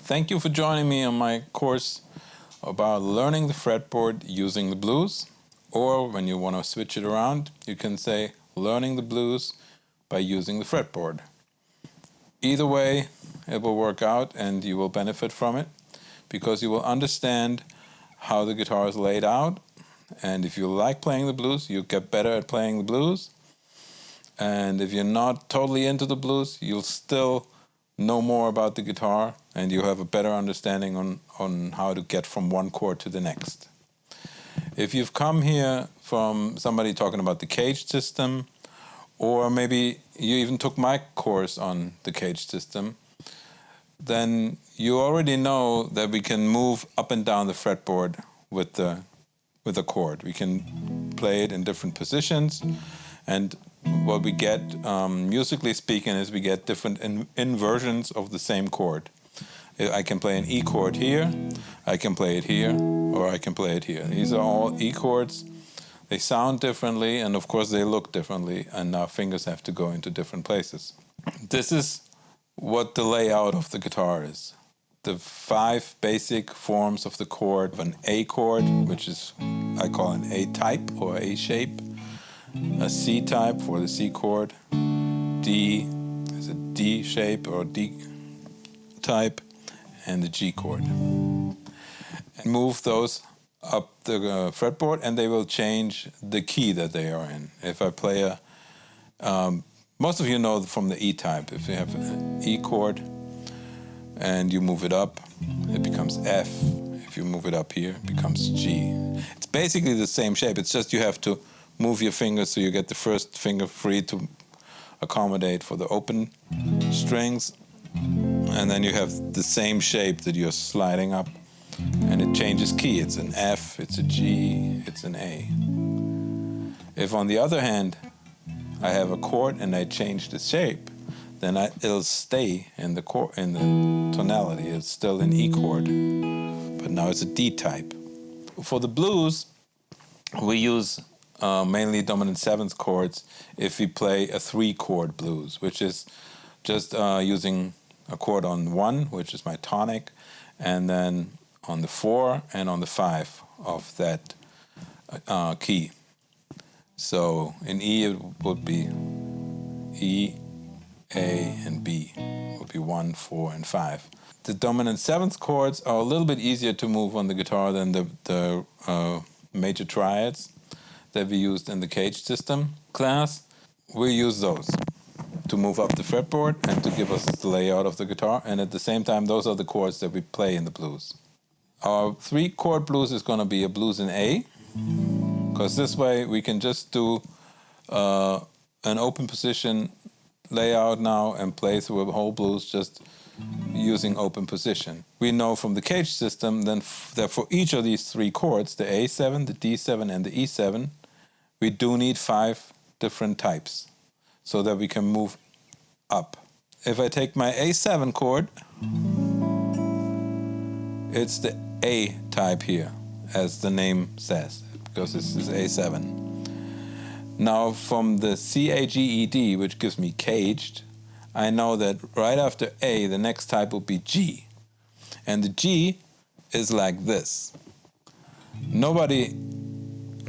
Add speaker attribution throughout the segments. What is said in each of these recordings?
Speaker 1: Thank you for joining me on my course about learning the fretboard using the blues. Or when you want to switch it around, you can say learning the blues by using the fretboard. Either way, it will work out and you will benefit from it because you will understand how the guitar is laid out. And if you like playing the blues, you get better at playing the blues. And if you're not totally into the blues, you'll still know more about the guitar and you have a better understanding on how to get from one chord to the next. If you've come here from somebody talking about the caged system, or maybe you even took my course on the caged system, then you already know that we can move up and down the fretboard with a chord. We can play it in different positions, and what we get, musically speaking, is we get different inversions of the same chord. I can play an E chord here, I can play it here, or I can play it here. These are all E chords. They sound differently, and of course they look differently, and our fingers have to go into different places. This is what the layout of the guitar is. The 5 basic forms of the chord: an A chord, which is, I call an A type or A shape, a C type for the C chord, D is a D shape or D type, and the G chord. And move those up the fretboard and they will change the key that they are in. If I play most of you know from the E type, if you have an E chord and you move it up, it becomes F. If you move it up here, it becomes G. It's basically the same shape, it's just you have to move your fingers so you get the first finger free to accommodate for the open strings, and then you have the same shape that you're sliding up, and it changes key. It's an F, it's a G, it's an A. If on the other hand I have a chord and I change the shape, then it'll stay in the chord, in the tonality. It's still an E chord, but now it's a D type. For the blues, we use mainly dominant 7th chords if we play a 3-chord blues, which is just using a chord on 1, which is my tonic, and then on the 4 and on the 5 of that key. So in E it would be E, A, and B. It would be 1, 4, and 5. The dominant 7th chords are a little bit easier to move on the guitar than the major triads that we used in the caged system class. We use those to move up the fretboard and to give us the layout of the guitar, and at the same time those are the chords that we play in the blues. Our 3-chord blues is going to be a blues in A, because this way we can just do an open position layout now and play through a whole blues just using open position. We know from the caged system then that for each of these 3 chords, the A7, the D7, and the E7, we do need 5 different types so that we can move up. If I take my A7 chord, it's the A type here, as the name says, because this is A7. Now from the C-A-G-E-D, which gives me caged, I know that right after A, the next type will be G. And the G is like this. Nobody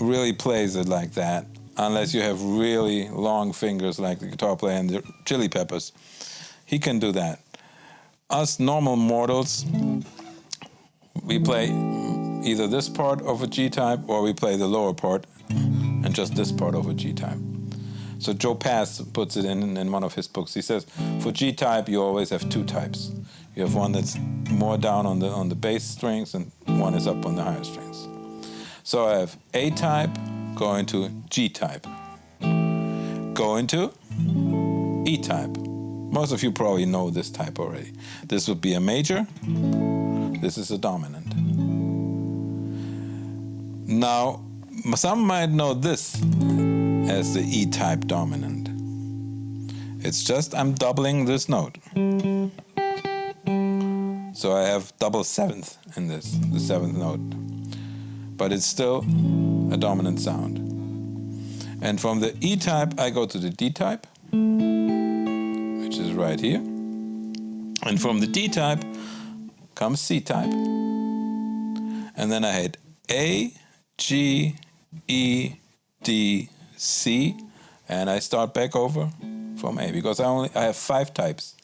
Speaker 1: really plays it like that unless you have really long fingers like the guitar player in the Chili Peppers. He can do that. Us normal mortals, we play either this part of a G type or we play the lower part and just this part of a G type. So Joe Pass puts it in one of his books. He says, for G type you always have 2 types. You have one that's more down on the bass strings and one is up on the higher strings. So I have A type, go into G type, go into E type. Most of you probably know this type already. This would be a major, this is a dominant. Now, some might know this as the E type dominant. It's just I'm doubling this note. So I have double 7th in this, the 7th note. But it's still a dominant sound. And from the E type I go to the D type, which is right here. And from the D type comes C type, and then I hit A, G, E, D, C, and I start back over from A, because I have 5 types.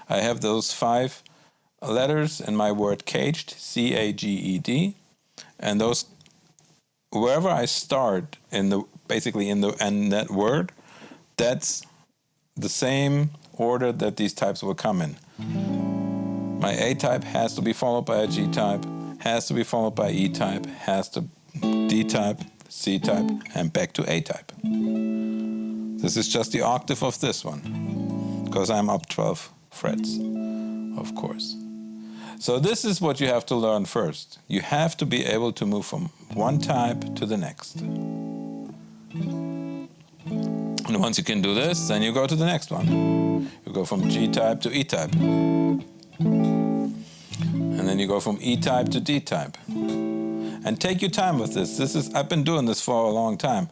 Speaker 1: I have those 5 letters in my word caged, C-A-G-E-D, and those, wherever I start in that word, that's the same order that these types will come in. My A type has to be followed by a G type, has to be followed by E type, has to D type, C type, and back to A type. This is just the octave of this one, because I'm up 12 frets, of course. So this is what you have to learn first. You have to be able to move from one type to the next. And once you can do this, then you go to the next one. You go from G type to E type. And then you go from E type to D type. And take your time with this. I've been doing this for a long time.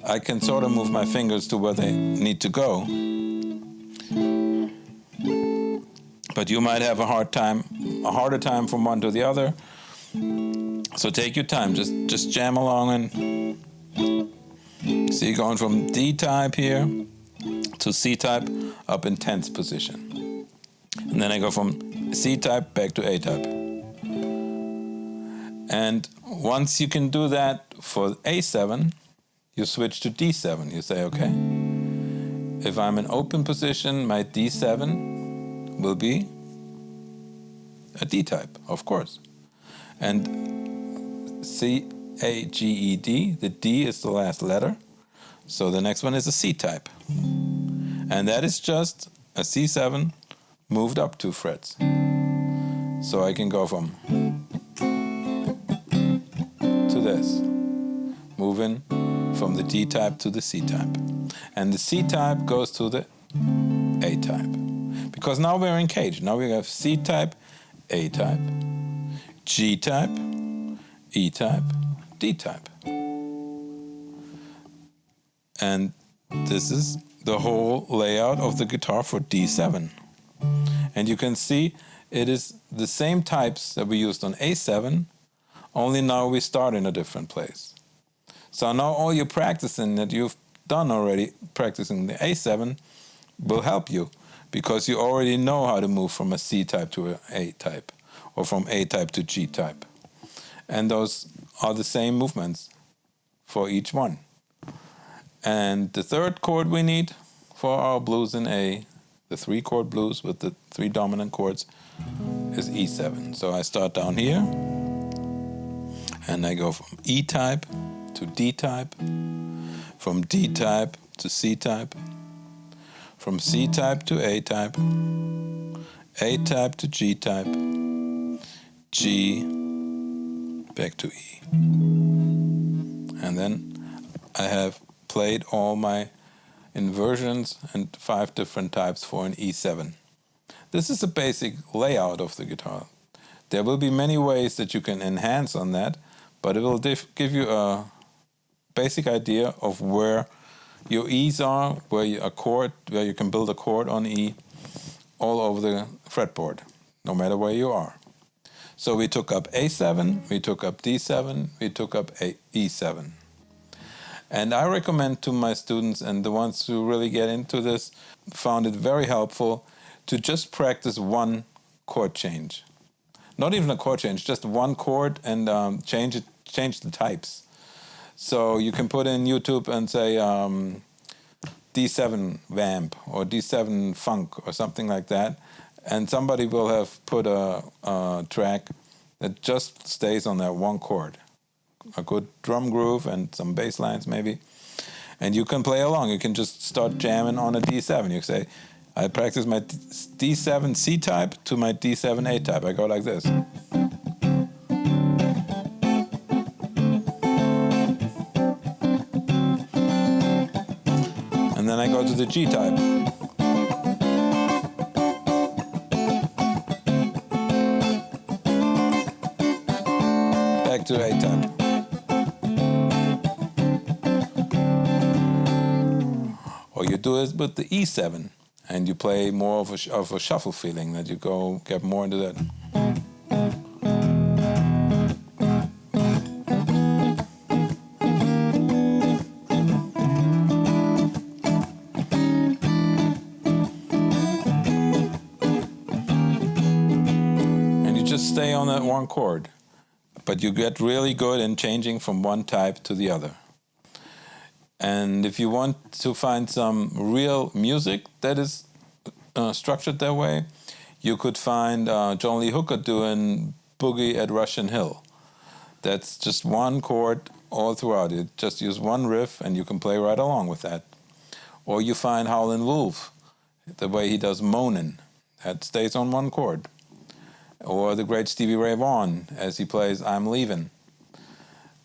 Speaker 1: I can sort of move my fingers to where they need to go. But you might have a harder time from one to the other. So take your time. Just jam along and see, going from D type here to C type up in 10th position. And then I go from C type back to A type. And once you can do that for A7, you switch to D7. You say, okay, if I'm in open position, my D7 will be a D type, of course. And C-A-G-E-D, the D is the last letter. So the next one is a C type. And that is just a C7 moved up 2 frets. So I can go from to this, moving from the D type to the C type. And the C type goes to the A type. Because now we're in cage. Now we have C type, A type, G type, E type, D type. And this is the whole layout of the guitar for D7. And you can see it is the same types that we used on A7, only now we start in a different place. So now all your practicing that you've done already, practicing the A7, will help you, because you already know how to move from a C type to an A type, or from A type to G type. And those are the same movements for each one. And the third chord we need for our blues in A, the 3-chord blues with the 3 dominant chords, is E7. So I start down here, and I go from E type to D type, from D type to C type, from C type to A type to G type, G, back to E. And then I have played all my inversions and 5 different types for an E7. This is a basic layout of the guitar. There will be many ways that you can enhance on that, but it will give you a basic idea of where your E's are, where you can build a chord on E all over the fretboard, no matter where you are. So we took up A7, we took up D7, we took up E7. And I recommend to my students, and the ones who really get into this, found it very helpful to just practice one chord change. Not even a chord change, just one chord, and change the types. So you can put in YouTube and say D7 vamp or D7 funk or something like that, and somebody will have put a track that just stays on that one chord. A good drum groove and some bass lines maybe. And you can play along. You can just start jamming on a D7. You say, I practice my D7 C type to my D7 A type. I go like this. And then I go to the G type. Back to A type. Or you do it with the E7, and you play more of a shuffle feeling, that you get more into that. stay on that one chord, but you get really good in changing from one type to the other. And if you want to find some real music that is structured that way, you could find John Lee Hooker doing Boogie at Russian Hill. That's just one chord all throughout. You just use one riff and you can play right along with that. Or you find Howlin' Wolf, the way he does Moanin', that stays on one chord. Or the great Stevie Ray Vaughan, as he plays I'm Leavin'.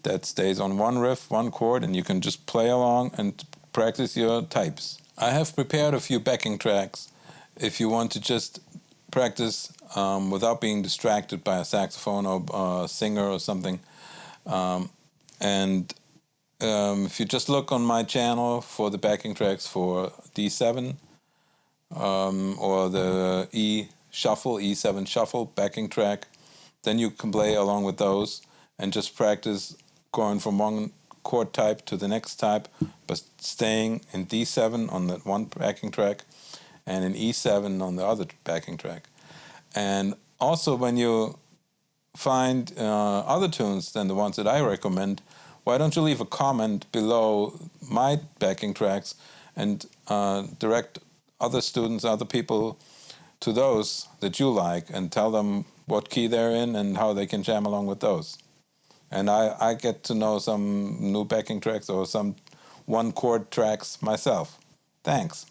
Speaker 1: That stays on one riff, one chord, and you can just play along and practice your types. I have prepared a few backing tracks if you want to just practice without being distracted by a saxophone or a singer or something. If you just look on my channel for the backing tracks for D7 or the E7 shuffle backing track, then you can play along with those and just practice going from one chord type to the next type, but staying in D7 on that one backing track and in E7 on the other backing track. And also when you find other tunes than the ones that I recommend, why don't you leave a comment below my backing tracks and direct other students, other people to those that you like and tell them what key they're in and how they can jam along with those. And I get to know some new backing tracks or some one chord tracks myself. Thanks.